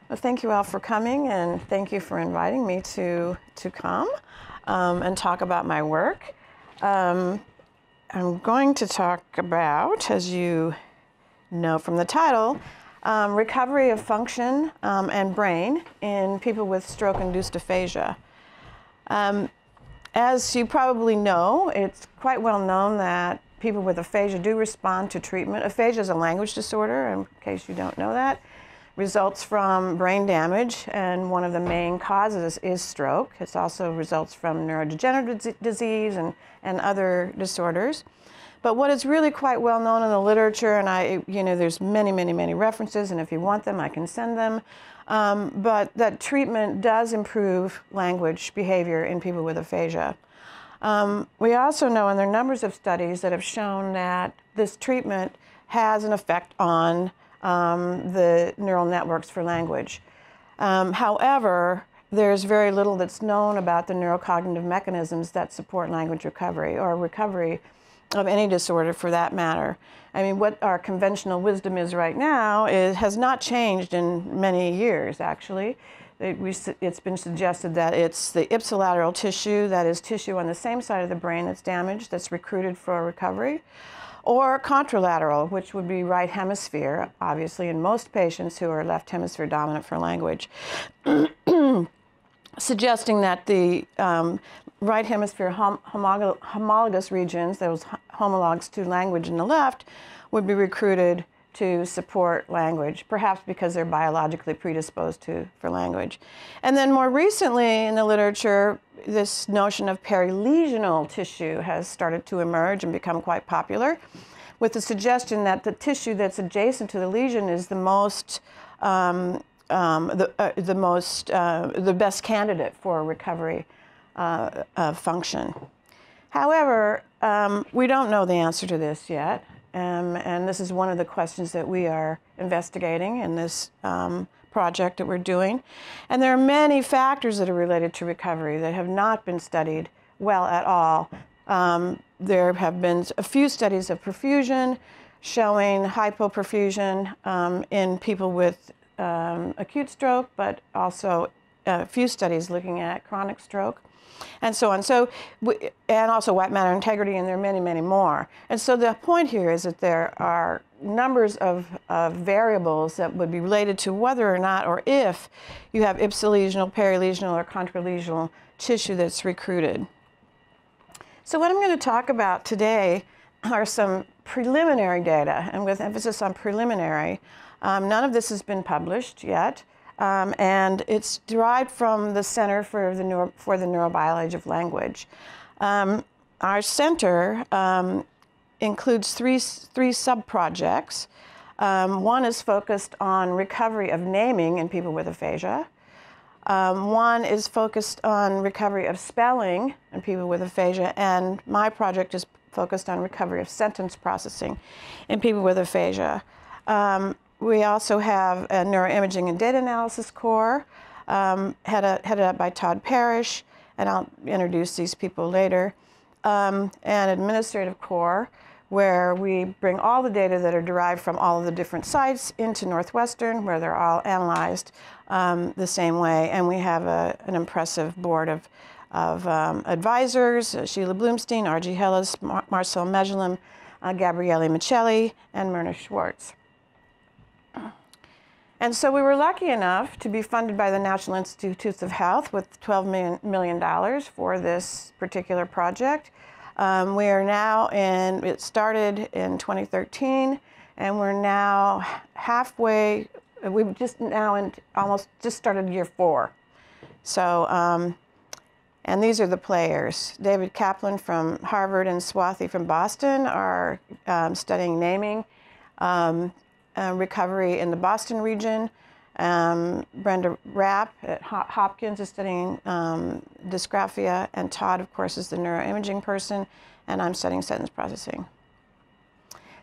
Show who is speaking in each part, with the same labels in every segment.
Speaker 1: Well, thank you all for coming, and thank you for inviting me to come and talk about my work. I'm going to talk about, as you know from the title, recovery of function and brain in people with stroke-induced aphasia. As you probably know, it's quite well known that people with aphasia do respond to treatment. Aphasia is a language disorder, in case you don't know that. Results from brain damage, and one of the main causes is stroke. It also results from neurodegenerative disease and other disorders. But what is really quite well known in the literature, and there's many references, and if you want them, I can send them, but that treatment does improve language behavior in people with aphasia. We also know, and there are numbers of studies that have shown that this treatment has an effect on the neural networks for language. However, there's very little that's known about the neurocognitive mechanisms that support language recovery, or recovery of any disorder for that matter. I mean, what our conventional wisdom is right now has not changed in many years, actually. It's been suggested that it's the ipsilateral tissue, that is tissue on the same side of the brain that's damaged, that's recruited for recovery, or contralateral, which would be right hemisphere, obviously in most patients who are left hemisphere dominant for language, suggesting that the right hemisphere homologous regions, those homologs to language in the left, would be recruited to support language, perhaps because they're biologically predisposed for language. And then more recently in the literature, this notion of peri-lesional tissue has started to emerge and become quite popular, with the suggestion that the tissue that's adjacent to the lesion is the best candidate for recovery of function. However, we don't know the answer to this yet. And this is one of the questions that we are investigating in this project that we're doing. And there are many factors that are related to recovery that have not been studied well at all. There have been a few studies of perfusion showing hypoperfusion in people with acute stroke, but also a few studies looking at chronic stroke, and so on. And also white matter integrity, and there are many more. And so the point here is that there are numbers of variables that would be related to whether or not, or if you have ipsilesional, peri-lesional, or contralesional tissue that's recruited. So what I'm going to talk about today are some preliminary data, and with emphasis on preliminary. None of this has been published yet. And it's derived from the Center for the Neurobiology of Language. Our center includes three sub-projects. One is focused on recovery of naming in people with aphasia. One is focused on recovery of spelling in people with aphasia, and my project is focused on recovery of sentence processing in people with aphasia. We also have a neuroimaging and data analysis core headed up by Todd Parrish, and I'll introduce these people later. An administrative core where we bring all the data that are derived from all of the different sites into Northwestern, where they're all analyzed the same way. And we have an impressive board of advisors: Sheila Bloomstein, R.G. Hillis, Marcel Mejelim, Gabriele Michelli, and Myrna Schwartz. And so we were lucky enough to be funded by the National Institutes of Health with $12 million for this particular project. We are now it started in 2013, and we're now halfway, we've just now almost just started year 4. So, and these are the players. David Kaplan from Harvard and Swathi from Boston are studying naming. Recovery in the Boston region. Brenda Rapp at Hopkins is studying dysgraphia, and Todd, of course, is the neuroimaging person, and I'm studying sentence processing.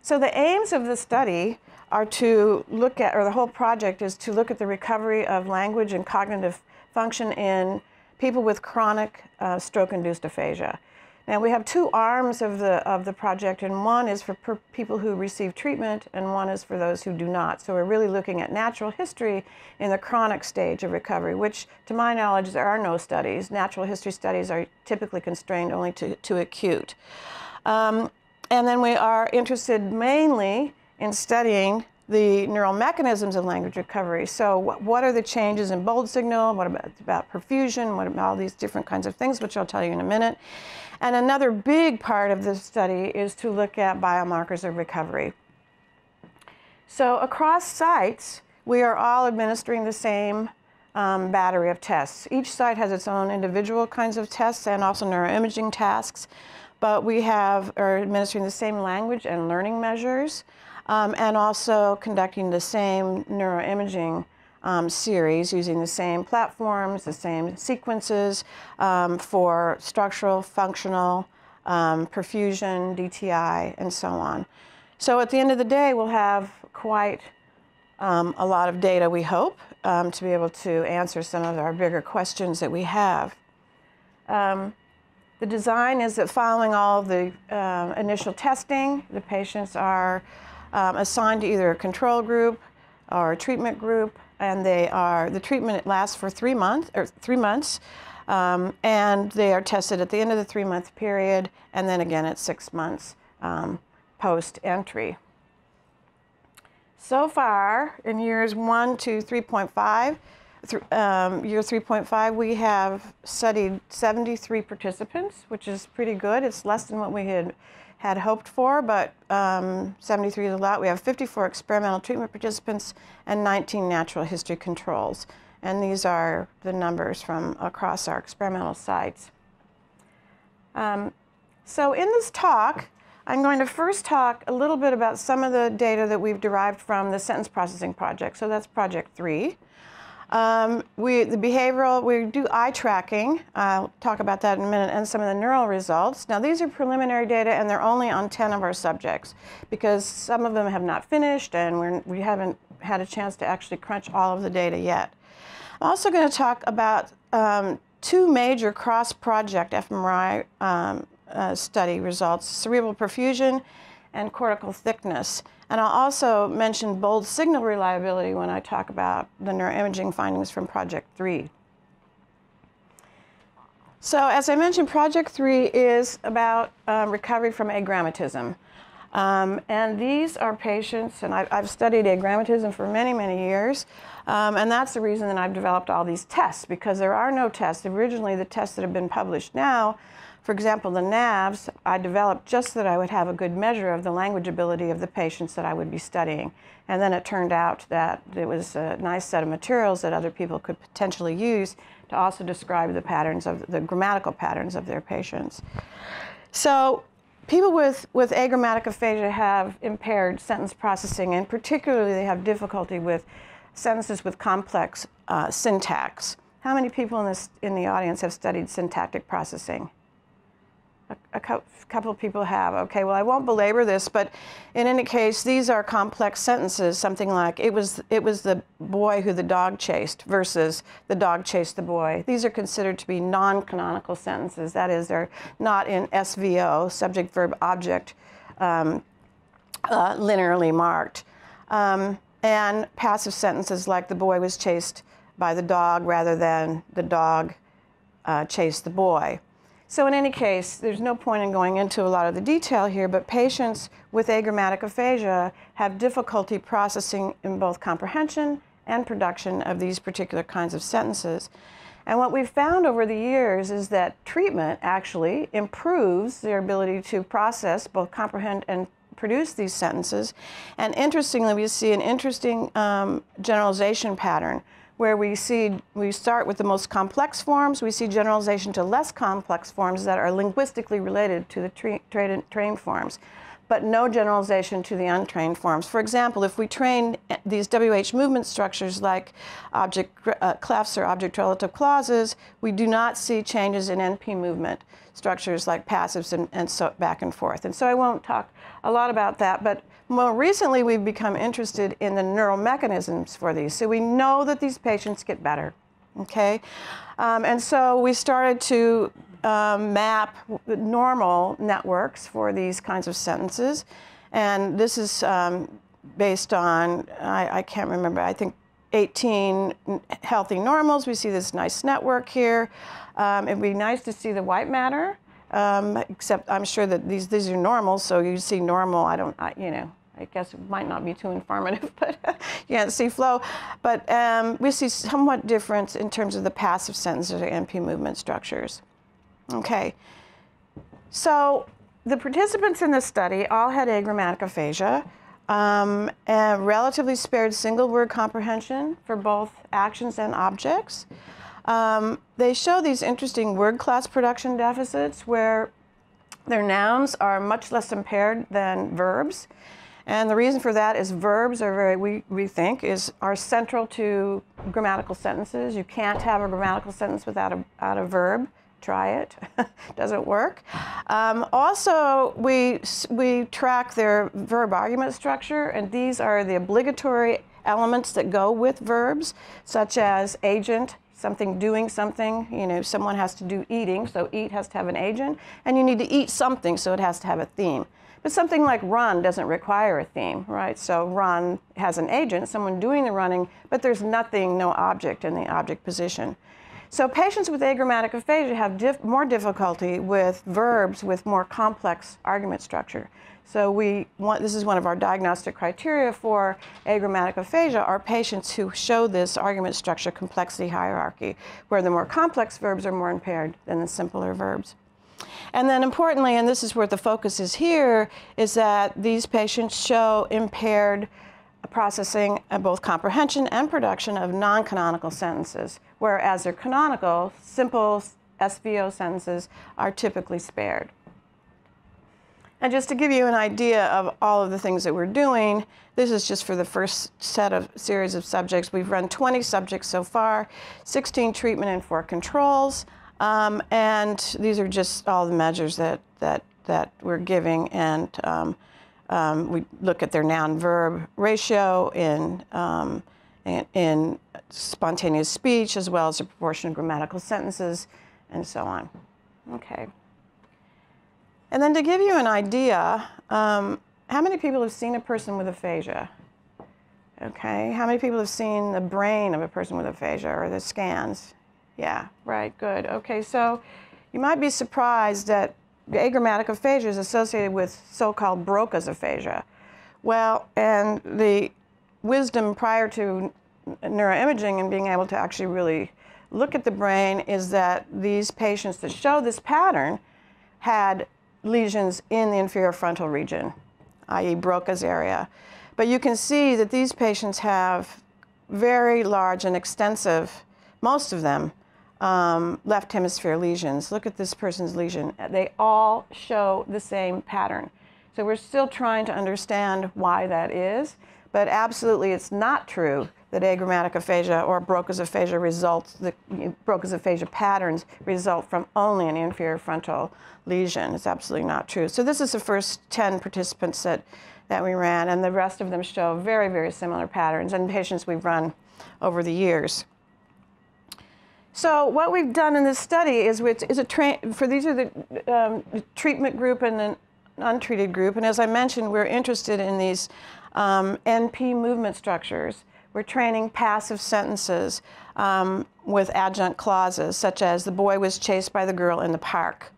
Speaker 1: So the aims of the study are to look at, or the whole project is to look at the recovery of language and cognitive function in people with chronic stroke-induced aphasia. Now we have two arms of the project, and one is for people who receive treatment and one is for those who do not. So we're really looking at natural history in the chronic stage of recovery, which to my knowledge there are no studies. Natural history studies are typically constrained only to acute. And then we are interested mainly in studying the neural mechanisms of language recovery. So what are the changes in bold signal? What about perfusion? What about all these different kinds of things, which I'll tell you in a minute. And another big part of this study is to look at biomarkers of recovery. So across sites, we are all administering the same battery of tests. Each site has its own individual kinds of tests and also neuroimaging tasks, but we are administering the same language and learning measures, and also conducting the same neuroimaging series using the same platforms, the same sequences for structural, functional, perfusion, DTI, and so on. So at the end of the day, we'll have quite a lot of data, we hope, to be able to answer some of our bigger questions that we have. The design is that following all of the initial testing, the patients are assigned to either a control group or a treatment group, and the treatment lasts for 3 months, and they are tested at the end of the 3-month period, and then again at 6 months post-entry. So far, in years 1 to 3.5, year 3.5, we have studied 73 participants, which is pretty good. It's less than what we had hoped for, but 73 is a lot. We have 54 experimental treatment participants and 19 natural history controls. And these are the numbers from across our experimental sites. So in this talk, I'm going to first talk a little bit about some of the data that we've derived from the sentence processing project. So that's project 3. We do eye tracking. I'll talk about that in a minute, and some of the neural results. Now these are preliminary data and they're only on 10 of our subjects because some of them have not finished and we haven't had a chance to actually crunch all of the data yet. I'm also going to talk about 2 major cross-project fMRI study results, cerebral perfusion and cortical thickness. And I'll also mention bold signal reliability when I talk about the neuroimaging findings from Project 3. So as I mentioned, Project 3 is about recovery from agrammatism. And these are patients, and I've studied agrammatism for many, many years, and that's the reason that I've developed all these tests, because there are no tests. Originally, the tests that have been published now, for example, the NAVs, I developed just so that I would have a good measure of the language ability of the patients that I would be studying. And then it turned out that it was a nice set of materials that other people could potentially use to also describe the patterns of the grammatical patterns of their patients. So people with agrammatic aphasia have impaired sentence processing, and particularly they have difficulty with sentences with complex syntax. How many people in the audience have studied syntactic processing? A couple of people have. Okay, well, I won't belabor this, but in any case, these are complex sentences, something like, it was the boy who the dog chased versus the dog chased the boy. These are considered to be non-canonical sentences. That is, they're not in SVO, subject, verb, object, linearly marked. And passive sentences like the boy was chased by the dog rather than the dog chased the boy. So in any case, there's no point in going into a lot of the detail here, but patients with agrammatic aphasia have difficulty processing in both comprehension and production of these particular kinds of sentences. And what we've found over the years is that treatment actually improves their ability to process, both comprehend and produce these sentences. And interestingly, we see an interesting generalization pattern, where we start with the most complex forms, we see generalization to less complex forms that are linguistically related to the trained forms, but no generalization to the untrained forms. For example, if we train these WH movement structures like clefs or object-relative clauses, we do not see changes in NP movement structures like passives and so back and forth. And so I won't talk a lot about that, but more recently we've become interested in the neural mechanisms for these. So we know that these patients get better, okay? And so we started to map normal networks for these kinds of sentences. And this is based on, I can't remember, I think 18 healthy normals. We see this nice network here. It'd be nice to see the white matter, except I'm sure that these are normal, so you see normal, I guess it might not be too informative, but you can't see flow. But we see somewhat difference in terms of the passive sentences or NP movement structures. Okay, so the participants in this study all had agrammatic aphasia, and relatively spared single word comprehension for both actions and objects. They show these interesting word class production deficits where their nouns are much less impaired than verbs. And the reason for that is verbs are we think, are central to grammatical sentences. You can't have a grammatical sentence without a verb. Try it. Doesn't work. Also, we track their verb argument structure, and these are the obligatory elements that go with verbs, such as agent, something doing something. You know, someone has to do eating, so eat has to have an agent, and you need to eat something, so it has to have a theme. But something like run doesn't require a theme, right? So run has an agent, someone doing the running, but there's nothing, no object in the object position. So patients with agrammatic aphasia have more difficulty with verbs with more complex argument structure. So this is one of our diagnostic criteria for agrammatic aphasia, are patients who show this argument structure complexity hierarchy, where the more complex verbs are more impaired than the simpler verbs. And then importantly, and this is where the focus is here, is that these patients show impaired processing of both comprehension and production of non-canonical sentences, whereas their canonical, simple SVO sentences are typically spared. And just to give you an idea of all of the things that we're doing, this is just for the first series of subjects. We've run 20 subjects so far, 16 treatment and 4 controls. And these are just all the measures that we're giving, and we look at their noun-verb ratio in spontaneous speech, as well as the proportion of grammatical sentences, and so on. Okay. And then to give you an idea, how many people have seen a person with aphasia? Okay. How many people have seen the brain of a person with aphasia, or the scans? Yeah, right, good. Okay, so you might be surprised that agrammatic aphasia is associated with so-called Broca's aphasia. Well, and the wisdom prior to neuroimaging and being able to actually really look at the brain is that these patients that show this pattern had lesions in the inferior frontal region, i.e. Broca's area. But you can see that these patients have very large and extensive, most of them, left hemisphere lesions. Look at this person's lesion. They all show the same pattern. So we're still trying to understand why that is, but absolutely it's not true that agrammatic aphasia or Broca's aphasia Broca's aphasia patterns result from only an inferior frontal lesion. It's absolutely not true. So this is the first 10 participants that we ran, and the rest of them show very, very similar patterns, and patients we've run over the years. So what we've done in this study is these are the treatment group and the untreated group. And as I mentioned, we're interested in these NP movement structures. We're training passive sentences with adjunct clauses, such as the boy was chased by the girl in the park.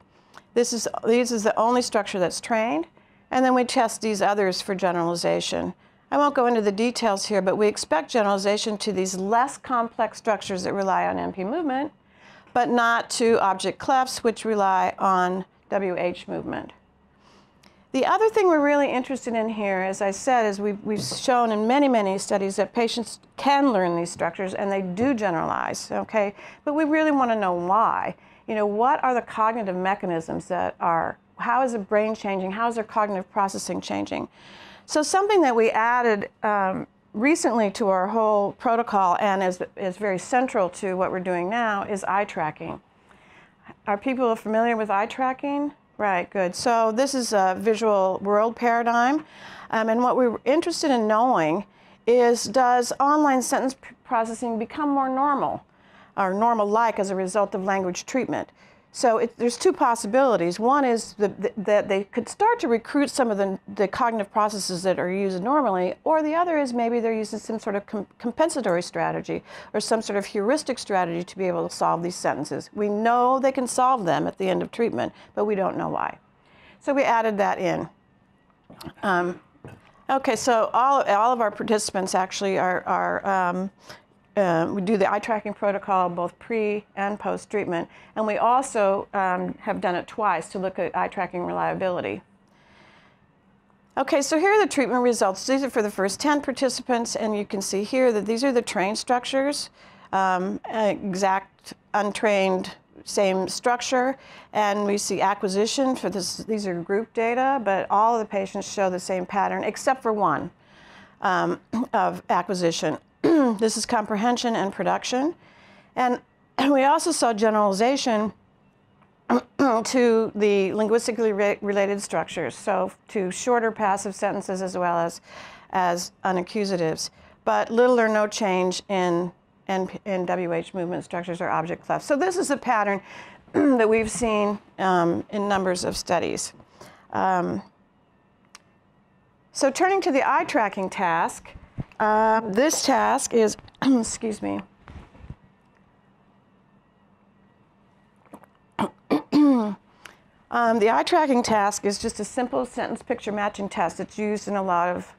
Speaker 1: This is the only structure that's trained. And then we test these others for generalization. I won't go into the details here, but we expect generalization to these less complex structures that rely on NP movement, but not to object clefs, which rely on WH movement. The other thing we're really interested in here, as I said, is we've shown in many, many studies that patients can learn these structures and they do generalize, okay? But we really want to know why. You know, what are the cognitive mechanisms how is the brain changing? How is their cognitive processing changing? So something that we added recently to our whole protocol and is very central to what we're doing now is eye tracking. Are people familiar with eye tracking? Right, good. So this is a visual world paradigm. And what we were interested in knowing is, does online sentence processing become more normal or normal-like as a result of language treatment? So there's two possibilities. One is that they could start to recruit some of the cognitive processes that are used normally, or the other is maybe they're using some sort of compensatory strategy or some sort of heuristic strategy to be able to solve these sentences. We know they can solve them at the end of treatment, but we don't know why. So we added that in. Okay, so all of our participants actually we do the eye tracking protocol both pre and post treatment, and we also have done it twice to look at eye tracking reliability. Okay, so here are the treatment results. These are for the first 10 participants, and you can see here that these are the trained structures, exact untrained same structure, and we see acquisition for this. These are group data, but all of the patients show the same pattern except for one of acquisition. This is comprehension and production. And we also saw generalization to the linguistically related structures, so to shorter passive sentences as well as unaccusatives, but little or no change in WH movement structures or object clefs. So this is a pattern that we've seen in numbers of studies. So turning to the eye tracking task, this task is, excuse me, the eye tracking task is just a simple sentence picture matching test. It's used in a lot of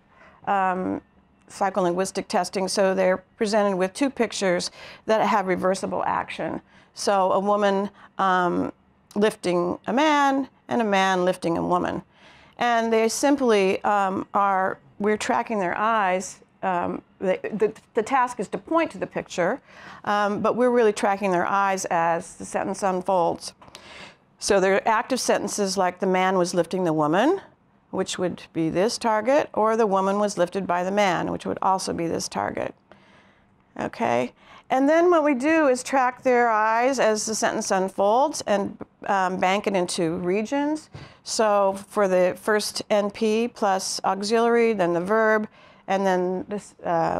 Speaker 1: psycholinguistic testing. So they're presented with two pictures that have reversible action. So a woman lifting a man and a man lifting a woman. And they simply we're tracking their eyes. The task is to point to the picture, but we're really tracking their eyes as the sentence unfolds. So there are active sentences like the man was lifting the woman, which would be this target, or the woman was lifted by the man, which would also be this target. Okay? And then what we do is track their eyes as the sentence unfolds and bank it into regions. So for the first NP plus auxiliary, then the verb, and then this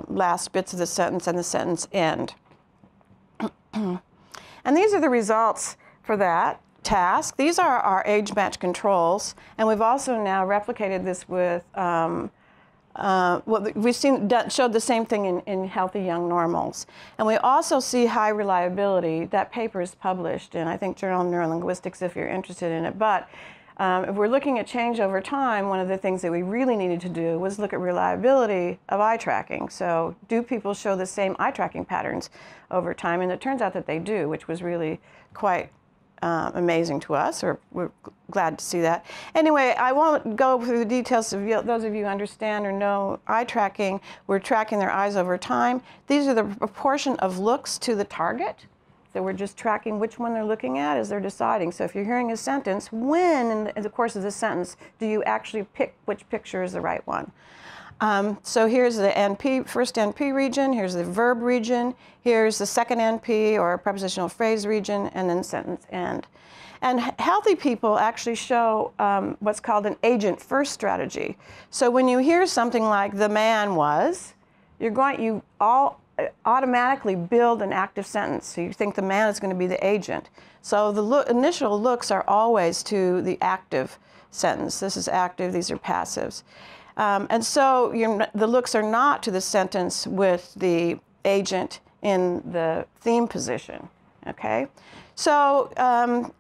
Speaker 1: last bits of the sentence and the sentence end. And these are the results for that task. These are our age match controls, and we've also now replicated this with, we've showed the same thing in healthy young normals. And we also see high reliability. That paper is published in, I think, Journal of Neurolinguistics if you're interested in it. But if we're looking at change over time, one of the things that we really needed to do was look at reliability of eye tracking. So do people show the same eye tracking patterns over time? And it turns out that they do, which was really quite amazing to us, or we're glad to see that. Anyway, I won't go through the details. Of those of you who understand or know eye tracking, we're tracking their eyes over time. These are the proportion of looks to the target. So we're just tracking which one they're looking at as they're deciding. So if you're hearing a sentence, when in the course of the sentence do you actually pick which picture is the right one? So here's the NP, first NP region, here's the verb region, here's the second NP or prepositional phrase region, and then sentence end. And healthy people actually show what's called an agent first strategy. So when you hear something like the man was, you all automatically build an active sentence. So you think the man is going to be the agent. So the initial looks are always to the active sentence. This is active, these are passives. And so the looks are not to the sentence with the agent in the theme position, okay? So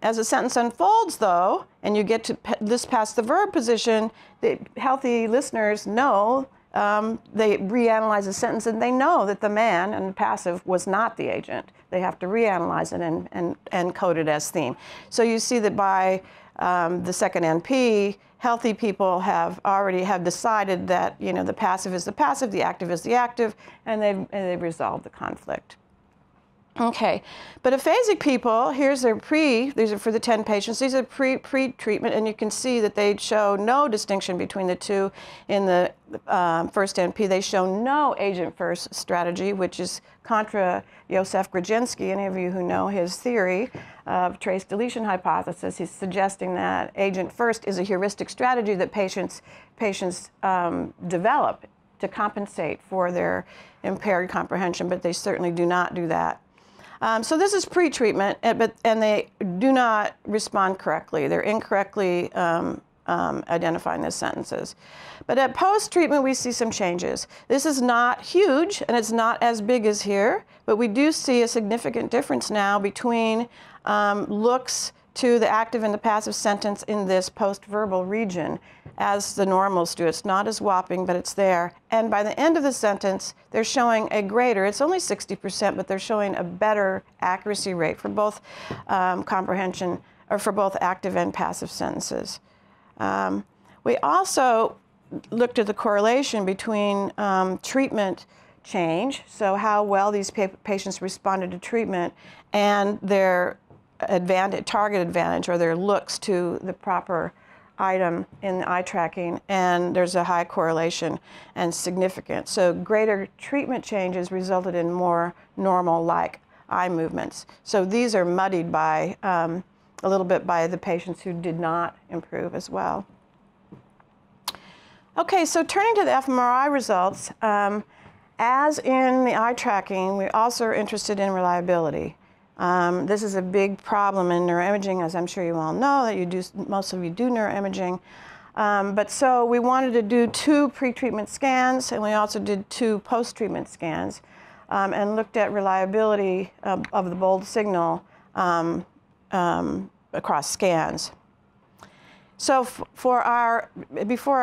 Speaker 1: as a sentence unfolds, though, and you get to this past the verb position, the healthy listeners know, they reanalyze the sentence, and they know that the man and the passive was not the agent. They have to reanalyze it and code it as theme. So you see that by the second NP, healthy people have decided that the passive is the passive, the active is the active, and they've resolved the conflict. Okay, but aphasic people, here's their these are for the 10 patients, these are pre-treatment, and you can see that they show no distinction between the two. In the first NP, they show no agent-first strategy, which is contra Josef Grudzinski. Any of you who know his theory of trace deletion hypothesis, he's suggesting that agent-first is a heuristic strategy that patients develop to compensate for their impaired comprehension, but they certainly do not do that. So this is pre-treatment, and they do not respond correctly. They're incorrectly identifying the sentences. But at post-treatment, we see some changes. This is not huge, and it's not as big as here, but we do see a significant difference now between looks to the active and the passive sentence in this post-verbal region as the normals do. It's not as whopping, but it's there. And by the end of the sentence, they're showing a greater, it's only 60%, but they're showing a better accuracy rate for both comprehension, or for both active and passive sentences. We also looked at the correlation between treatment change, so how well these patients responded to treatment, and their target advantage, or their looks to the proper item in eye tracking, and there's a high correlation and significant. So greater treatment changes resulted in more normal-like eye movements. So these are muddied by a little bit by the patients who did not improve as well. Okay, so turning to the fMRI results, as in the eye tracking, we also are interested in reliability. This is a big problem in neuroimaging, as I'm sure you all know, that most of you do neuroimaging. But so we wanted to do 2 pre-treatment scans, and we also did 2 post-treatment scans, and looked at reliability of the bold signal across scans. So before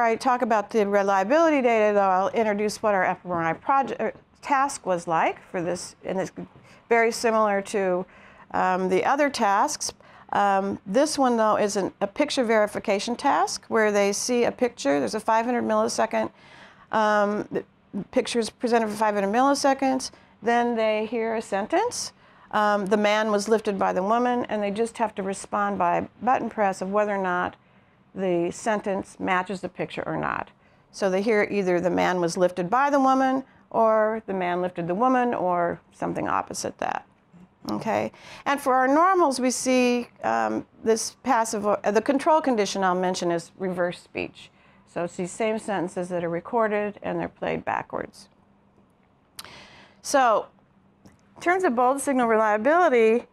Speaker 1: I talk about the reliability data, though, I'll introduce what our FMRI task was like for this, and it's very similar to the other tasks. This one, though, is a picture verification task where they see a picture. There's a 500 millisecond, the picture is presented for 500 milliseconds. Then they hear a sentence. The man was lifted by the woman, and they just have to respond by button press of whether or not the sentence matches the picture or not. So they hear either the man was lifted by the woman, or the man lifted the woman, or something opposite that. Okay? And for our normals, we see this passive, the control condition I'll mention is reverse speech. So it's these same sentences that are recorded and they're played backwards. So in terms of bold signal reliability,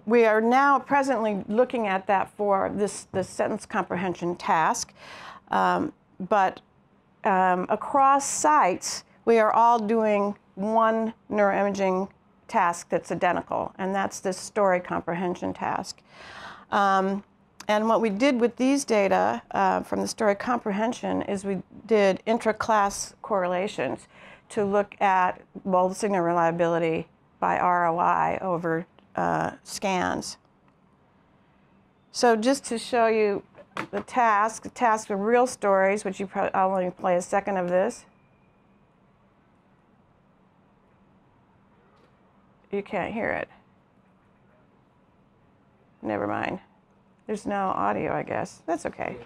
Speaker 1: we are now presently looking at that for this sentence comprehension task. But across sites, we are all doing one neuroimaging task that's identical, and that's this story comprehension task. And what we did with these data from the story comprehension is we did intra-class correlations to look at bold signal reliability by ROI over scans. So just to show you the task of real stories, which I'll only play a second of this. You can't hear it. Never mind. There's no audio, I guess. That's okay.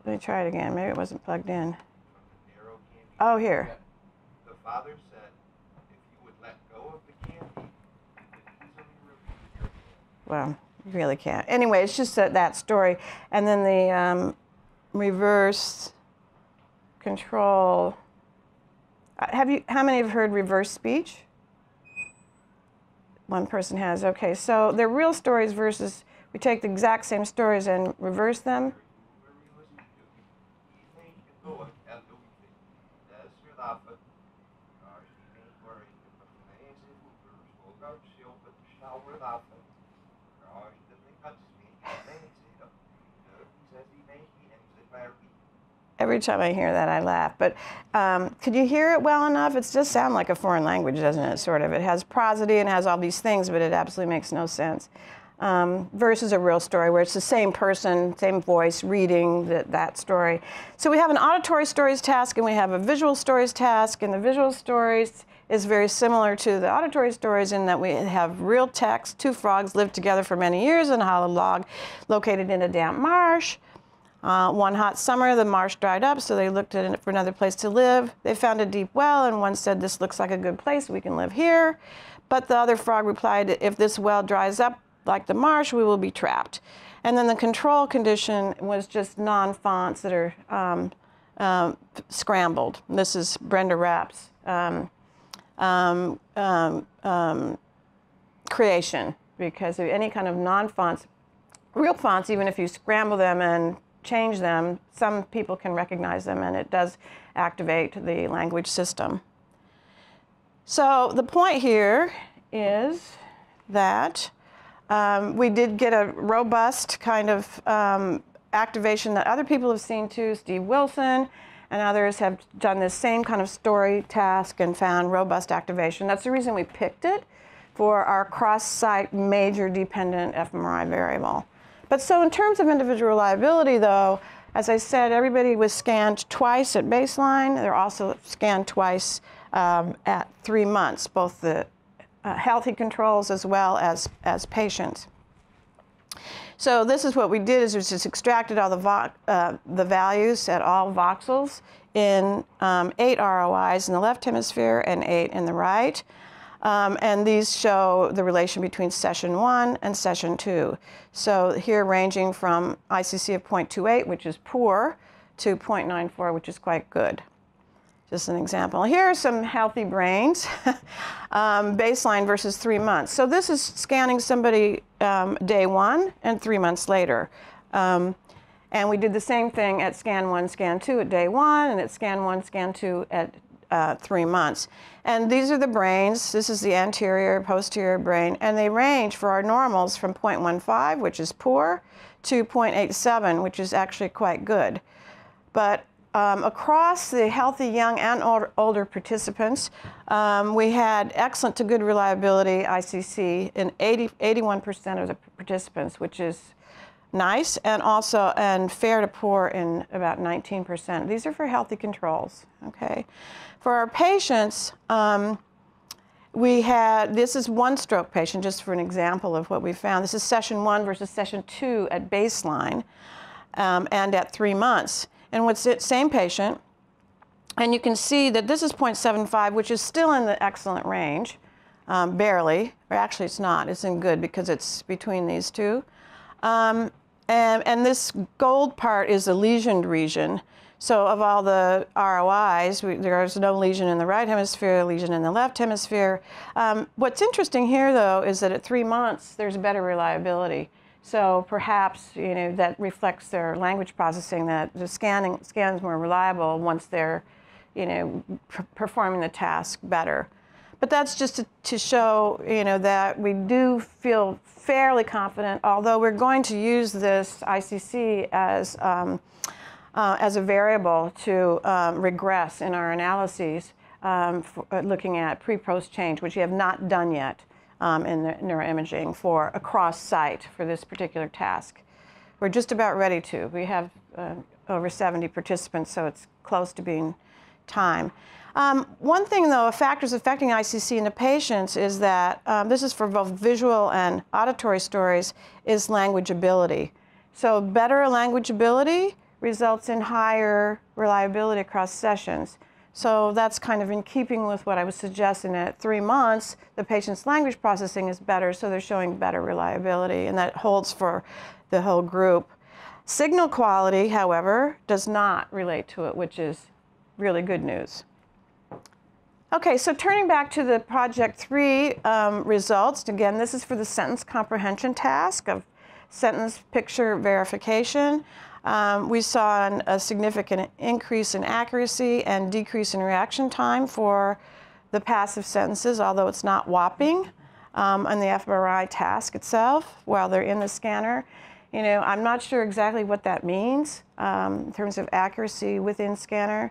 Speaker 1: Let me try it again. Maybe it wasn't plugged in. Oh, here.
Speaker 2: The father said, if you would let go of the candy, you could easily remove your hand.
Speaker 1: Well, you really can't. Anyway, it's just that story. And then the reverse control. How many have heard reverse speech? One person has. Okay, so they're real stories versus we take the exact same stories and reverse them. Every time I hear that, I laugh. But could you hear it well enough? It just sounds like a foreign language, doesn't it? Sort of. It has prosody and has all these things, but it absolutely makes no sense. Versus a real story where it's the same person, same voice reading that story. So we have an auditory stories task and we have a visual stories task. And the visual stories is very similar to the auditory stories in that we have real text. 2 frogs lived together for many years in a hollow log located in a damp marsh. One hot summer, the marsh dried up, so they looked at it for another place to live. They found a deep well, and one said, "This looks like a good place, we can live here." But the other frog replied, "If this well dries up like the marsh, we will be trapped." And then the control condition was just non-fonts that are scrambled. This is Brenda Rapp's creation, because of any kind of non-fonts, real fonts, even if you scramble them and change them, some people can recognize them, and it does activate the language system. So the point here is that we did get a robust kind of activation that other people have seen too. Steve Wilson and others have done this same kind of story task and found robust activation. That's the reason we picked it for our cross-site major dependent fMRI variable. But so in terms of individual reliability though, as I said, everybody was scanned twice at baseline. They're also scanned twice at 3 months, both the healthy controls as well as patients. So this is what we did, is we just extracted all the values at all voxels in 8 ROIs in the left hemisphere and 8 in the right. And these show the relation between session 1 and session 2. So here ranging from ICC of 0.28, which is poor, to 0.94, which is quite good. Just an example. Here are some healthy brains, baseline versus 3 months. So this is scanning somebody day 1 and 3 months later. And we did the same thing at scan 1, scan 2 at day 1, and at scan 1, scan 2 at 3 months. And these are the brains. This is the anterior, posterior brain, and they range for our normals from 0.15, which is poor, to 0.87, which is actually quite good. But across the healthy young and older participants, we had excellent to good reliability ICC in 81% of the participants, which is nice, and also fair to poor in about 19%. These are for healthy controls, okay? For our patients, we had, this is one stroke patient, just for an example of what we found. This is session 1 versus session 2 at baseline and at 3 months. And what's it, same patient, and you can see that this is 0.75, which is still in the excellent range, barely, or actually it's not, it's in good because it's between these two. And this gold part is the lesioned region. So of all the ROIs, there's no lesion in the right hemisphere, lesion in the left hemisphere. What's interesting here, though, is that at 3 months, there's better reliability. So perhaps, you know, that reflects their language processing, that the scan is more reliable once they're, you know, performing the task better. But that's just to show, you know, that we do feel fairly confident, although we're going to use this ICC as a variable to regress in our analyses, looking at pre-post change, which we have not done yet in the neuroimaging for a cross-site for this particular task. We're just about ready to. We have over 70 participants, so it's close to being time. One thing, though, factors affecting ICC in the patients is that, this is for both visual and auditory stories, is language ability. So better language ability results in higher reliability across sessions. So that's kind of in keeping with what I was suggesting. At 3 months, the patient's language processing is better, so they're showing better reliability, and that holds for the whole group. Signal quality, however, does not relate to it, which is really good news. Okay, so turning back to the Project 3 results, again, this is for the sentence comprehension task of sentence picture verification. We saw a significant increase in accuracy and decrease in reaction time for the passive sentences, although it's not whopping on the fMRI task itself while they're in the scanner. You know, I'm not sure exactly what that means in terms of accuracy within scanner.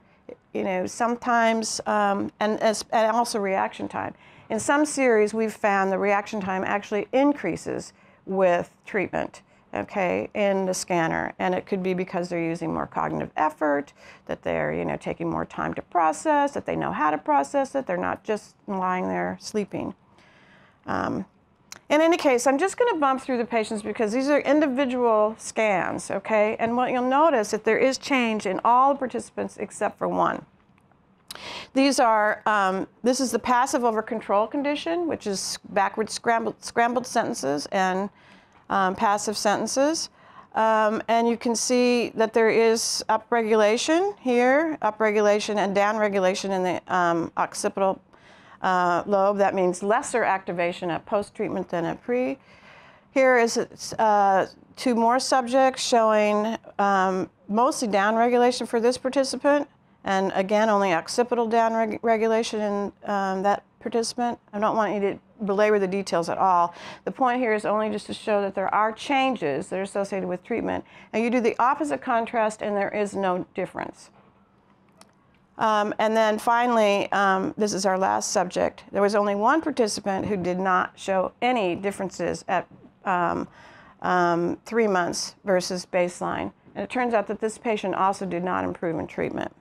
Speaker 1: You know, sometimes, and also reaction time. In some series, we've found the reaction time actually increases with treatment, okay, in the scanner. And it could be because they're using more cognitive effort, that they're, you know, taking more time to process, that they know how to process it, they're not just lying there sleeping. In any case, I'm just going to bump through the patients because these are individual scans, okay? And what you'll notice that there is change in all the participants except for one. These are, this is the passive over control condition, which is backward scrambled sentences and passive sentences. And you can see that there is upregulation here, upregulation and downregulation in the occipital lobe. That means lesser activation at post-treatment than at pre. Here is 2 more subjects showing mostly downregulation for this participant, and again, only occipital downregulation in that participant. I don't want you to belabor the details at all. The point here is only just to show that there are changes that are associated with treatment, and you do the opposite contrast and there is no difference. And then finally, this is our last subject. There was only one participant who did not show any differences at 3 months versus baseline. And it turns out that this patient also did not improve in treatment.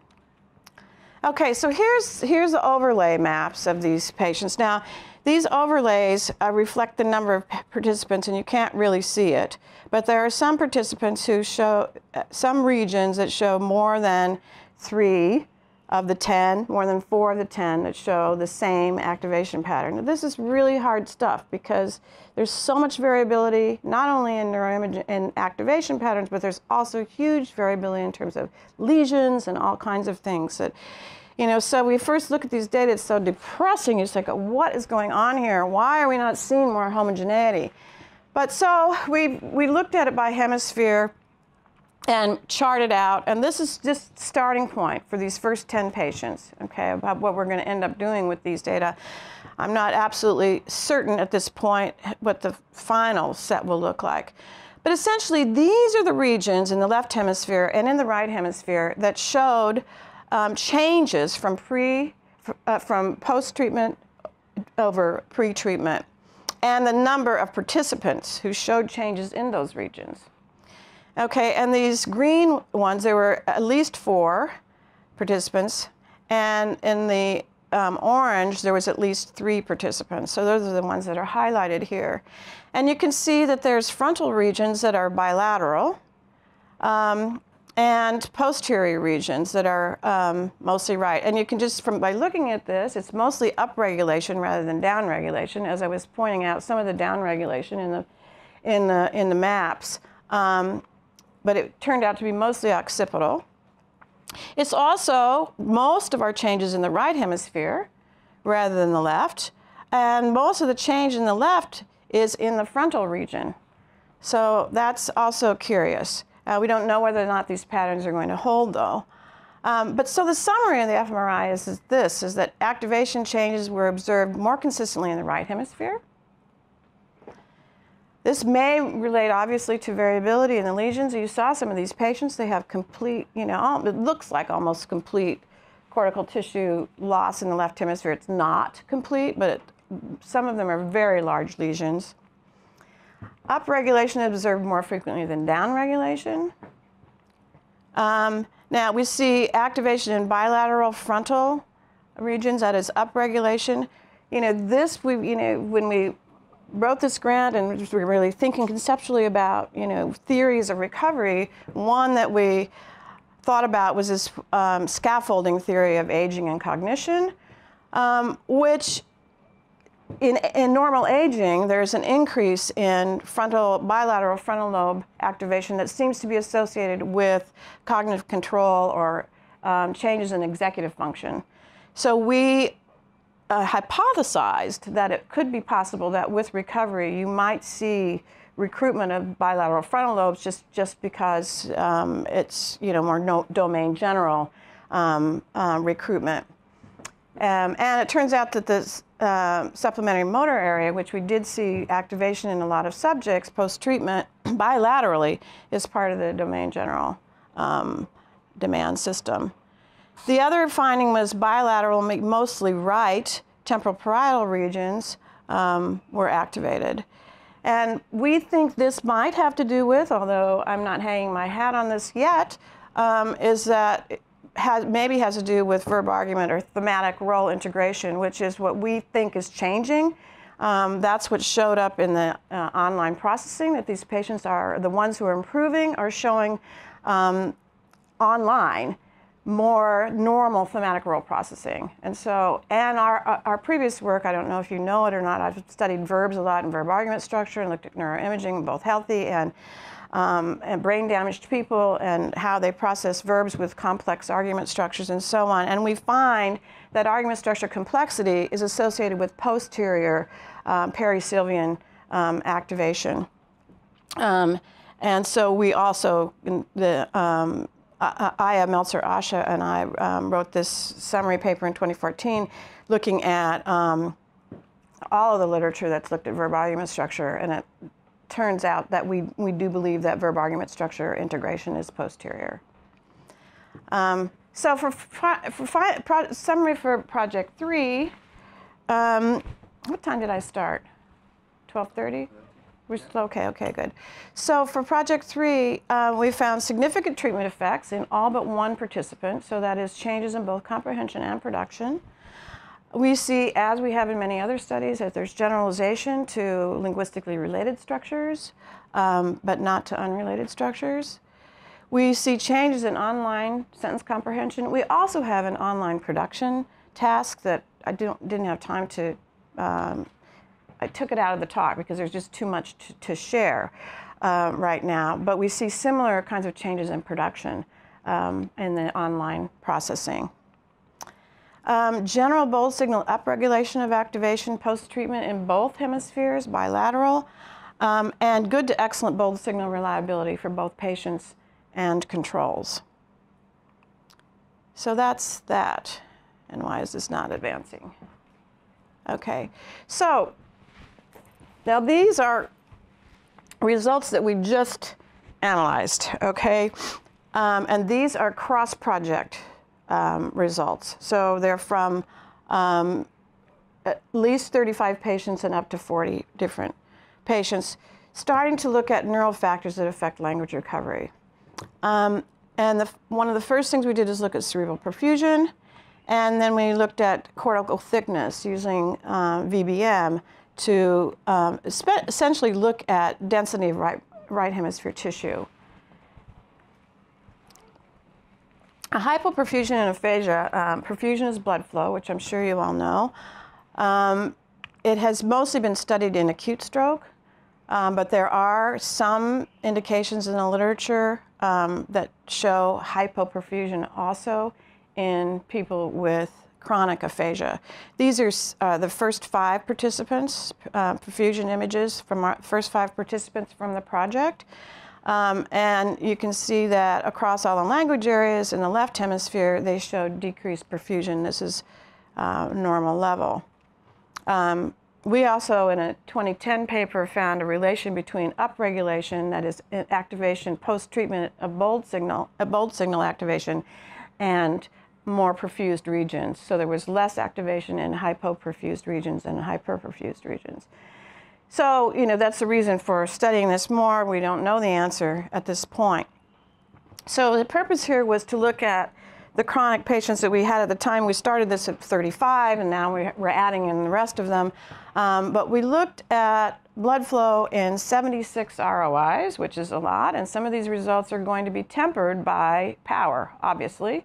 Speaker 1: Okay, so here's the overlay maps of these patients. Now, these overlays reflect the number of participants, and you can't really see it. But there are some participants who show, some regions that show more than 3 of the 10, more than 4 of the 10 that show the same activation pattern. Now, this is really hard stuff because there's so much variability, not only in neuroimaging and activation patterns, but there's also huge variability in terms of lesions and all kinds of things that, you know, so we first look at these data, it's so depressing. You just like, what is going on here? Why are we not seeing more homogeneity? But so we looked at it by hemisphere and charted out, and this is just starting point for these first 10 patients, okay, about what we're going to end up doing with these data. I'm not absolutely certain at this point what the final set will look like. But essentially, these are the regions in the left hemisphere and in the right hemisphere that showed changes from post-treatment over pre-treatment, and the number of participants who showed changes in those regions. Okay, and these green ones, there were at least 4 participants, and in the orange, there was at least 3 participants. So those are the ones that are highlighted here. And you can see that there's frontal regions that are bilateral, and posterior regions that are mostly right. And you can just, by looking at this, it's mostly upregulation rather than downregulation. As I was pointing out, some of the downregulation in the maps. But it turned out to be mostly occipital. It's also most of our changes in the right hemisphere rather than the left. And most of the change in the left is in the frontal region. So that's also curious. We don't know whether or not these patterns are going to hold, though. But so the summary of the fMRI is that activation changes were observed more consistently in the right hemisphere. This may relate, obviously, to variability in the lesions. You saw some of these patients, they have complete, you know, it looks like almost complete cortical tissue loss in the left hemisphere. It's not complete, but some of them are very large lesions. Upregulation is observed more frequently than downregulation. Now, we see activation in bilateral frontal regions, that is upregulation. You know, this, when we wrote this grant and we were really thinking conceptually about, you know, theories of recovery, one that we thought about was this scaffolding theory of aging and cognition, which in normal aging, there's an increase in bilateral frontal lobe activation that seems to be associated with cognitive control or changes in executive function. So we hypothesized that it could be possible that with recovery you might see recruitment of bilateral frontal lobes just because it's, you know, more domain general recruitment. And it turns out that this supplementary motor area, which we did see activation in a lot of subjects post-treatment bilaterally, is part of the domain general demand system. The other finding was bilateral, mostly right, temporal parietal regions were activated. And we think this might have to do with, although I'm not hanging my hat on this yet, is that it maybe has to do with verb argument or thematic role integration, which is what we think is changing. That's what showed up in the online processing, that these patients are, the ones who are improving are showing online more normal thematic role processing. And so, and our previous work, I don't know if you know it or not, I've studied verbs a lot and verb argument structure and looked at neuroimaging, both healthy and and brain-damaged people and how they process verbs with complex argument structures and so on. And we find that argument structure complexity is associated with posterior peri-sylvian activation. And so we also, Aya Meltzer-Asha and I wrote this summary paper in 2014 looking at all of the literature that's looked at verb argument structure, and it turns out that we do believe that verb argument structure integration is posterior. So for summary for project 3, what time did I start? 12:30? We're still okay, good. So for project 3, we found significant treatment effects in all but one participant, so that is changes in both comprehension and production. We see, as we have in many other studies, that there's generalization to linguistically related structures, but not to unrelated structures. We see changes in online sentence comprehension. We also have an online production task that I didn't have time to, I took it out of the talk because there's just too much to share right now. But we see similar kinds of changes in production in the online processing. General bold signal upregulation of activation post-treatment in both hemispheres, bilateral, and good to excellent bold signal reliability for both patients and controls. So that's that. And why is this not advancing? Okay, so now these are results that we just analyzed, okay? And these are cross-project results. So they're from at least 35 patients and up to 40 different patients, starting to look at neural factors that affect language recovery. And one of the first things we did is look at cerebral perfusion, and then we looked at cortical thickness using VBM to essentially look at density of right hemisphere tissue. A hypoperfusion and aphasia, perfusion is blood flow, which I'm sure you all know. It has mostly been studied in acute stroke, but there are some indications in the literature that show hypoperfusion also in people with chronic aphasia. These are the first 5 participants, perfusion images from our first 5 participants from the project. And you can see that across all the language areas in the left hemisphere, they showed decreased perfusion. This is normal level. We also, in a 2010 paper, found a relation between upregulation, that is activation post-treatment of bold signal activation, and more perfused regions. So there was less activation in hypoperfused regions than hyperperfused regions. So, that's the reason for studying this more. We don't know the answer at this point. So the purpose here was to look at the chronic patients that we had at the time. We started this at 35, and now we're adding in the rest of them. But we looked at blood flow in 76 ROIs, which is a lot, and some of these results are going to be tempered by power, obviously.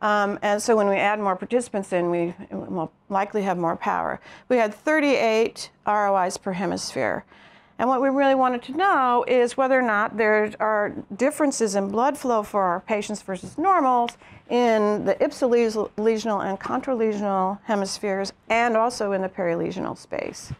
Speaker 1: And so when we add more participants in, we will likely have more power. We had 38 ROIs per hemisphere. And what we really wanted to know is whether or not there are differences in blood flow for our patients versus normals in the ipsilesional and contralesional hemispheres, and also in the perilesional space.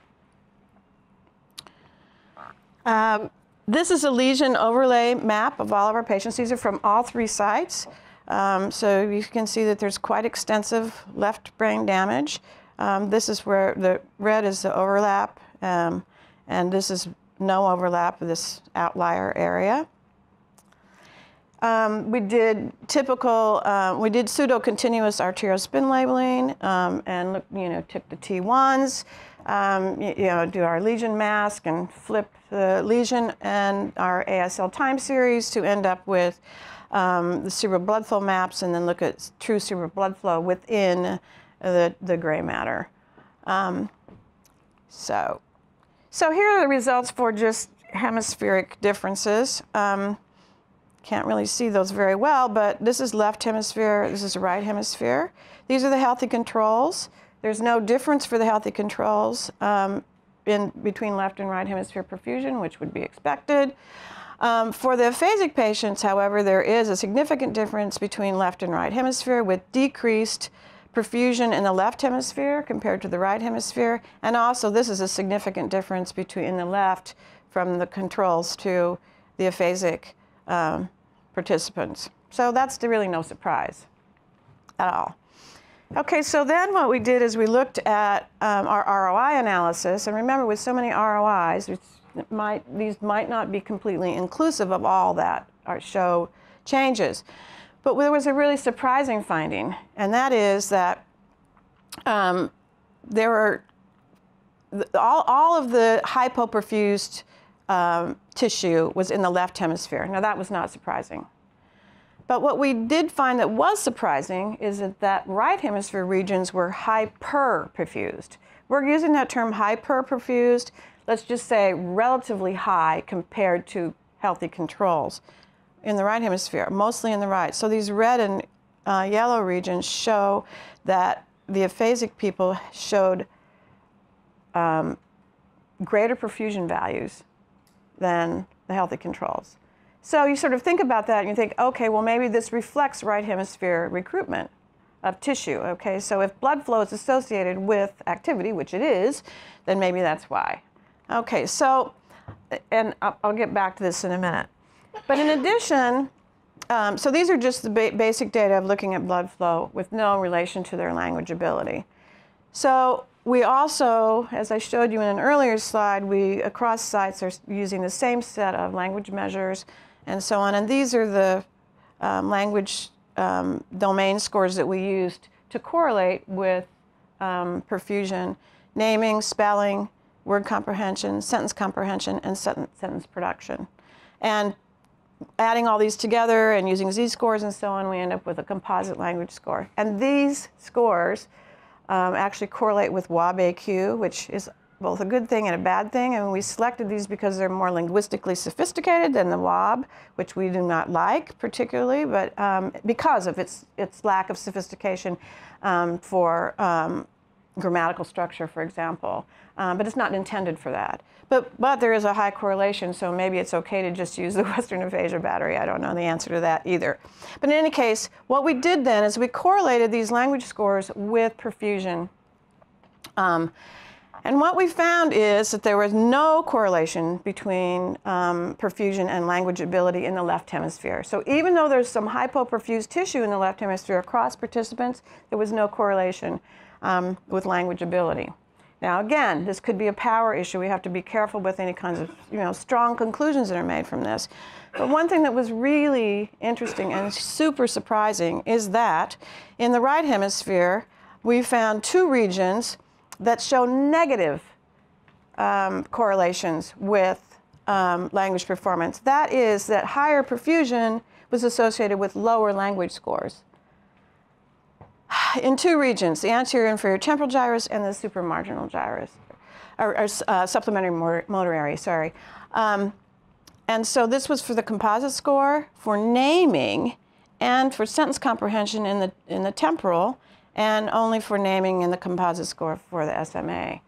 Speaker 1: This is a lesion overlay map of all of our patients. These are from all 3 sites. So you can see that there's quite extensive left brain damage. This is where the red is the overlap, and this is no overlap of this outlier area. We did we did pseudo-continuous arterial spin labeling, and took the T1s, do our lesion mask and flip the lesion and our ASL time series to end up with the cerebral blood flow maps, and then look at true cerebral blood flow within the gray matter. So here are the results for just hemispheric differences. Can't really see those very well, but this is left hemisphere, this is right hemisphere. These are the healthy controls. There's no difference for the healthy controls between left and right hemisphere perfusion, which would be expected. For the aphasic patients, however, there is a significant difference between left and right hemisphere with decreased perfusion in the left hemisphere compared to the right hemisphere. And also, this is a significant difference between the left from the controls to the aphasic participants. So that's really no surprise at all. Okay, so then what we did is we looked at our ROI analysis. And remember, with so many ROIs, these might not be completely inclusive of all that show changes. But there was a really surprising finding, and that is that there were all of the hypoperfused tissue was in the left hemisphere. Now, that was not surprising. But what we did find that was surprising is that right hemisphere regions were hyperperfused. We're using that term hyperperfused, let's just say relatively high compared to healthy controls in the right hemisphere, mostly in the right. So these red and yellow regions show that the aphasic people showed greater perfusion values than the healthy controls. So you sort of think about that and you think, okay, well, maybe this reflects right hemisphere recruitment of tissue, okay? So if blood flow is associated with activity, which it is, then maybe that's why. Okay, so, and I'll get back to this in a minute. But in addition, so these are just the basic data of looking at blood flow with no relation to their language ability. So we also, as I showed you in an earlier slide, we across sites are using the same set of language measures and so on. And these are the language domain scores that we used to correlate with perfusion: naming, spelling, word comprehension, sentence comprehension, and sentence production. And adding all these together and using z-scores and so on, we end up with a composite language score. And these scores actually correlate with WAB-AQ, which is both a good thing and a bad thing. And we selected these because they're more linguistically sophisticated than the WAB, which we do not like particularly, but because of its lack of sophistication for grammatical structure, for example. But it's not intended for that. But there is a high correlation, so maybe it's okay to just use the Western aphasia battery. I don't know the answer to that either. But in any case, what we did then is we correlated these language scores with perfusion. And what we found is that there was no correlation between perfusion and language ability in the left hemisphere. So even though there's some hypoperfused tissue in the left hemisphere across participants, there was no correlation with language ability. Now again, this could be a power issue. We have to be careful with any kinds of strong conclusions that are made from this. But one thing that was really interesting and super surprising is that in the right hemisphere, we found two regions that show negative correlations with language performance. That is that higher perfusion was associated with lower language scores. In two regions, the anterior inferior temporal gyrus and the supramarginal gyrus, or supplementary motor area, sorry. And so this was for the composite score, for naming, and for sentence comprehension in the temporal, and only for naming in the composite score for the SMA.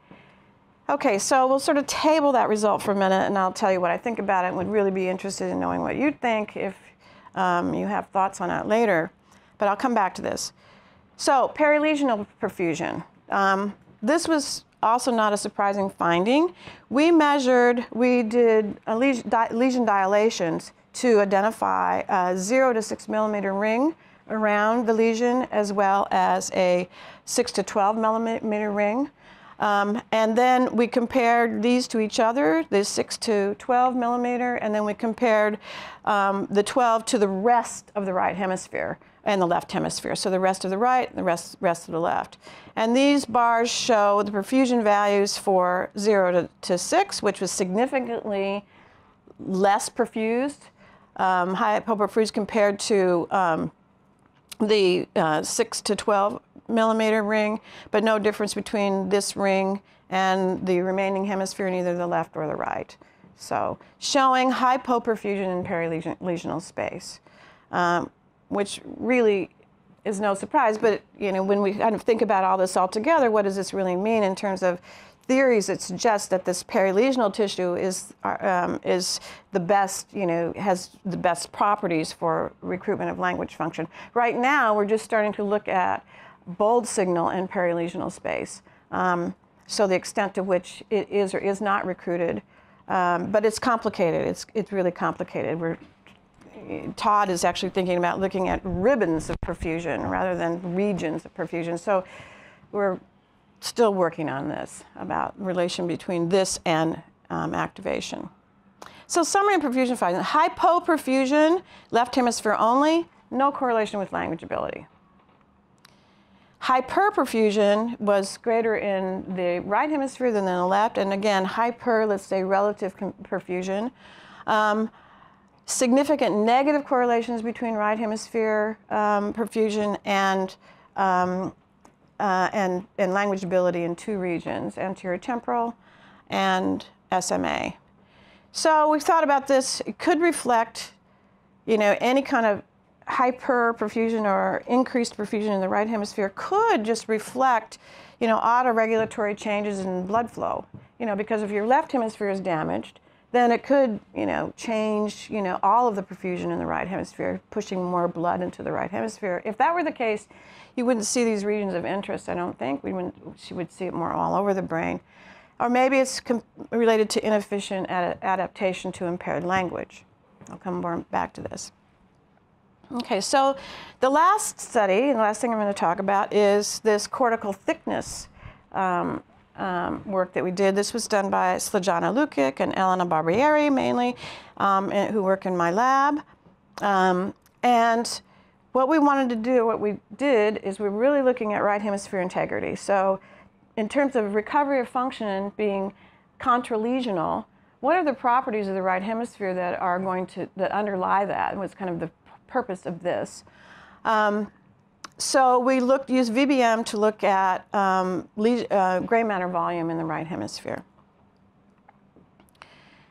Speaker 1: Okay, so we'll sort of table that result for a minute, and I'll tell you what I think about it, and would really be interested in knowing what you think if you have thoughts on it later. But I'll come back to this. So, perilesional perfusion. This was also not a surprising finding. We did lesion dilations to identify a 0 to 6 millimeter ring around the lesion, as well as a 6 to 12 millimeter ring. And then we compared these to each other, the 6 to 12 millimeter, and then we compared the 12 to the rest of the right hemisphere and the left hemisphere. So the rest of the right and the rest of the left. And these bars show the perfusion values for 0 to 6, which was significantly less perfused, hypoperfused compared to the 6 to 12 millimeter ring, but no difference between this ring and the remaining hemisphere in either the left or the right. So showing hypoperfusion in perilesional space, which really is no surprise, but when we kind of think about all this all together, what does this really mean in terms of theories that suggest that this perilesional tissue is the best, has the best properties for recruitment of language function. Right now, we're just starting to look at bold signal in perilesional space. So the extent to which it is or is not recruited, but it's complicated. It's really complicated. Todd is actually thinking about looking at ribbons of perfusion rather than regions of perfusion. So we're still working on this about relation between this and activation. So summary of perfusion findings. Hypoperfusion, left hemisphere only, no correlation with language ability. Hyperperfusion was greater in the right hemisphere than in the left, and again, hyper, let's say relative perfusion. Significant negative correlations between right hemisphere perfusion and language ability in two regions, anterior temporal and SMA. So we've thought about this. It could reflect, any kind of hyperperfusion or increased perfusion in the right hemisphere could just reflect, autoregulatory changes in blood flow. Because if your left hemisphere is damaged, then it could, change, all of the perfusion in the right hemisphere, pushing more blood into the right hemisphere. If that were the case, you wouldn't see these regions of interest, I don't think. She would see it more all over the brain. Or maybe it's related to inefficient adaptation to impaired language. I'll come more back to this. Okay, so the last study, and the last thing I'm going to talk about, is this cortical thickness work that we did. This was done by Snježana Lukic and Elena Barbieri mainly, who work in my lab. And what we wanted to do, what we did, is we're really looking at right hemisphere integrity. So in terms of recovery of function being contralesional, what are the properties of the right hemisphere that are that underlie that? And what's kind of the purpose of this? So we used VBM to look at gray matter volume in the right hemisphere.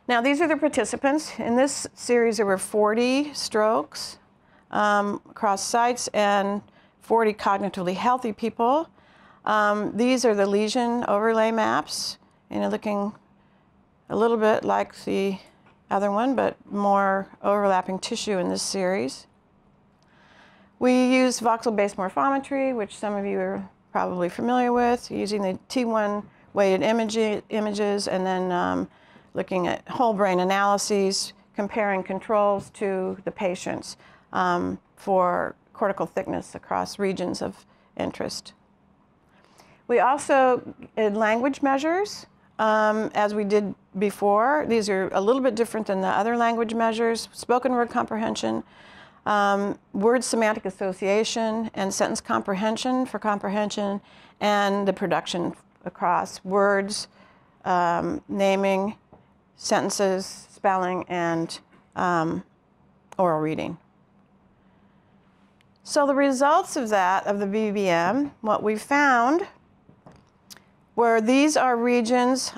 Speaker 1: Now these are the participants. In this series there were 40 strokes across sites and 40 cognitively healthy people. These are the lesion overlay maps, looking a little bit like the other one, but more overlapping tissue in this series. We used Voxelbased morphometry, which some of you are probably familiar with, using the T1 weighted images and then looking at whole brain analyses, comparing controls to the patients for cortical thickness across regions of interest. We also did language measures, as we did before. These are a little bit different than the other language measures: spoken word comprehension, word semantic association, and sentence comprehension for comprehension, and the production across words, naming, sentences, spelling, and oral reading. So the results of that, of the VBM, what we found were these are regions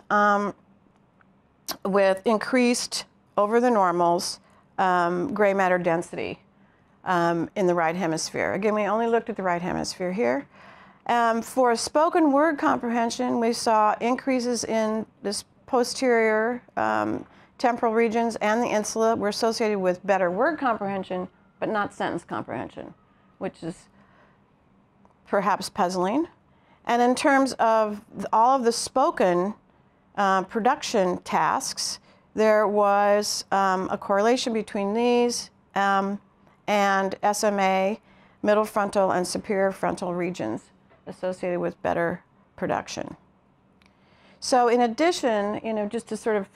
Speaker 1: with increased over the normals gray matter density in the right hemisphere. Again, we only looked at the right hemisphere here. For spoken word comprehension, we saw increases in this posterior temporal regions and the insula were associated with better word comprehension, but not sentence comprehension, which is perhaps puzzling. And in terms of all of the spoken production tasks, there was a correlation between these and SMA, middle frontal and superior frontal regions associated with better production. So in addition, just to sort of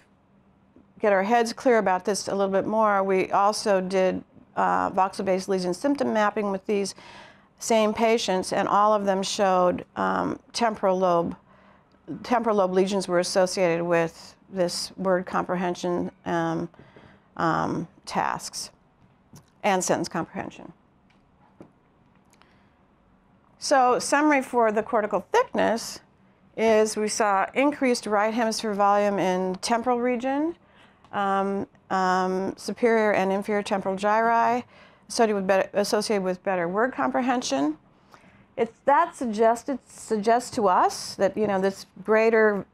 Speaker 1: get our heads clear about this a little bit more, we also did voxel-based lesion symptom mapping with these same patients, and all of them showed temporal lobe lesions were associated with this word comprehension tasks and sentence comprehension. So summary for the cortical thickness is we saw increased right hemisphere volume in temporal region, superior and inferior temporal gyri, associated with better word comprehension. That suggests to us that, you know, this greater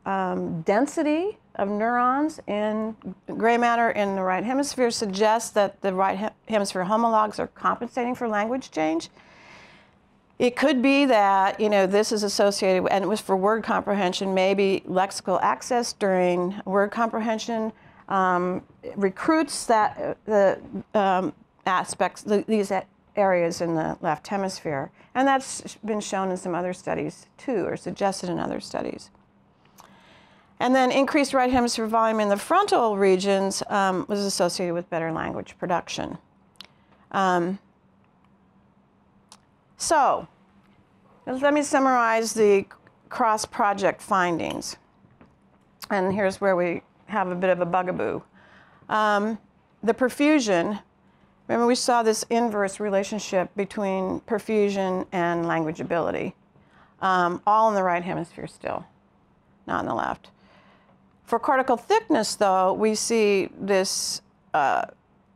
Speaker 1: density of neurons in gray matter in the right hemisphere suggests that the right hemisphere homologs are compensating for language change. It could be that, you know, this is associated, and it was for word comprehension, maybe lexical access during word comprehension recruits that the aspects, these areas in the left hemisphere. And that's been shown in some other studies too, or suggested in other studies. And then increased right hemisphere volume in the frontal regions was associated with better language production. So let me summarize the Crossproject findings. And here's where we have a bit of a bugaboo. The perfusion, remember we saw this inverse relationship between perfusion and language ability, all in the right hemisphere still, not in the left. For cortical thickness, though, we see this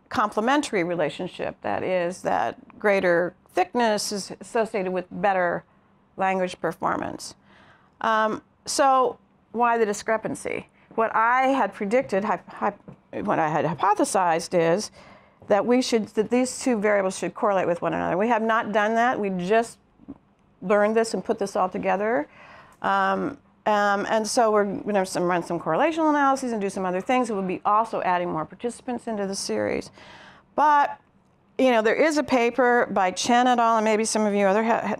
Speaker 1: complementary relationship. That is, that greater thickness is associated with better language performance. So why the discrepancy? What I had predicted, what I had hypothesized is that these two variables should correlate with one another. We have not done that. We just learned this and put this all together. And so we're going to run some correlational analyses and do some other things. We'll be also adding more participants into the series. But, you know, there is a paper by Chen et al., and maybe some of you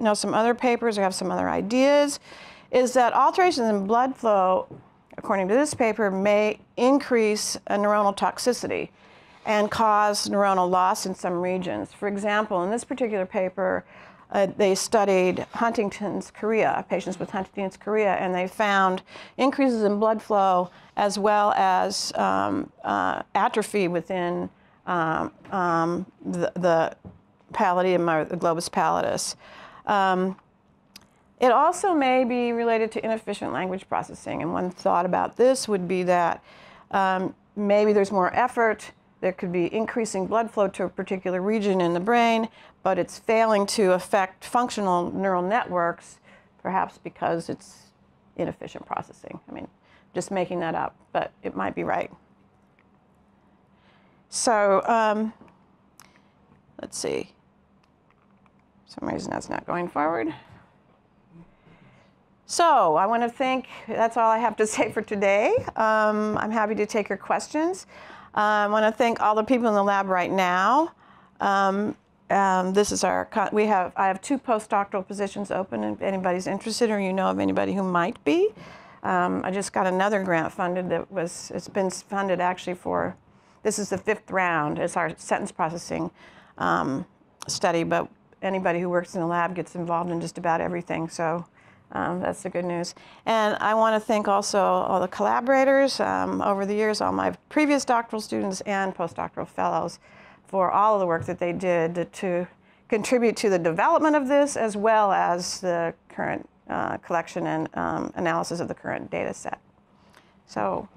Speaker 1: know some other papers or have some other ideas, is that alterations in blood flow, according to this paper, may increase a neuronal toxicity and cause neuronal loss in some regions. For example, in this particular paper, they studied Huntington's chorea, patients with Huntington's chorea, and they found increases in blood flow as well as atrophy within the pallium or the globus pallidus. It also may be related to inefficient language processing, and one thought about this would be that maybe there's more effort. There could be increasing blood flow to a particular region in the brain, but it's failing to affect functional neural networks, perhaps because it's inefficient processing. I mean, just making that up, but it might be right. So let's see. For some reason that's not going forward. So I want to thank, that's all I have to say for today. I'm happy to take your questions. I want to thank all the people in the lab right now. This is our, I have 2 postdoctoral positions open if anybody's interested or you know of anybody who might be. I just got another grant funded it's been funded actually for, this is the 5th round. It's our sentence processing study, but anybody who works in the lab gets involved in just about everything. So that's the good news. And I want to thank also all the collaborators over the years, all my previous doctoral students and postdoctoral fellows for all of the work that they did to contribute to the development of this as well as the current collection and analysis of the current data set. So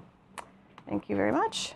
Speaker 1: thank you very much.